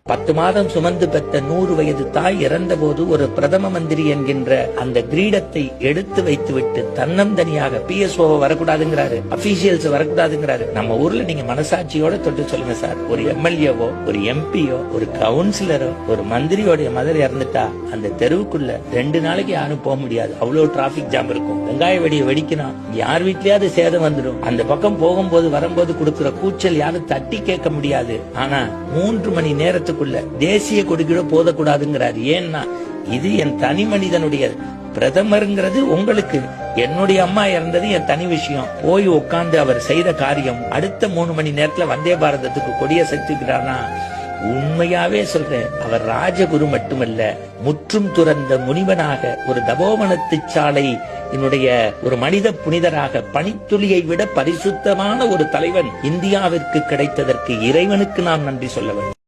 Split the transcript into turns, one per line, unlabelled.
10 மாதம் சுமந்து பெற்ற 100 வயது தாய் இறந்த போது ஒரு பிரதம மந்திரி என்கின்ற அந்த கிரீடத்தை எடுத்து வைத்துவிட்டு தன்னந்தனியாக PSO வரக்கூடாதுங்கிறாரு, அபிஷியல்ஸ் வரக்கூடாதுங்கிறாரு. நம்ம ஊர்ல நீங்க மனசாட்சியோட தொட்டு சொல்லுங்க சார், ஒரு MLAவோ ஒரு MPயோ ஒரு கவுன்சிலரோ ஒரு மந்திரியோடைய மதர் இறந்துட்டா அந்த தெருவுக்குள்ள 2 நாளைக்கு யாரும் போக முடியாது, அவ்வளவு டிராபிக் ஜாம் இருக்கும். வெங்காய வெடியை வெடிக்கணும், யார் வீட்லயாவது சேதம் வந்துடும். அந்த பக்கம் போகும்போது வரும்போது கொடுக்கிற கூச்சல் யாரும் தட்டி கேட்க முடியாது. ஆனா 3 மணி நேரத்துக்குள்ள தேசிய கொடிக்கூட போதக்கூடாதுங்கிறாரு. ஏன்னா இது என் தனி மனிதனுடைய பிரதமருங்கிறது உங்களுக்கு. என்னுடைய அம்மா இறந்தது என் தனி விஷயம். போய் உட்கார்ந்து அவர் செய்த காரியம் அடுத்த 3 மணி நேரத்துல வந்தே பாரதத்துக்கு கொடிய செஞ்சுக்கிறானா, உண்மையாவே சொல்றேன், அவர் ராஜகுரு மட்டுமல்ல, முற்றும் துறந்த முனிவனாக ஒரு தபோவனத்து சாலை என்னுடைய ஒரு மனித புனிதராக பனித்துளியை விட பரிசுத்தமான ஒரு தலைவன் இந்தியாவிற்கு கிடைத்ததற்கு இறைவனுக்கு நாம் நன்றி சொல்ல வேண்டும்.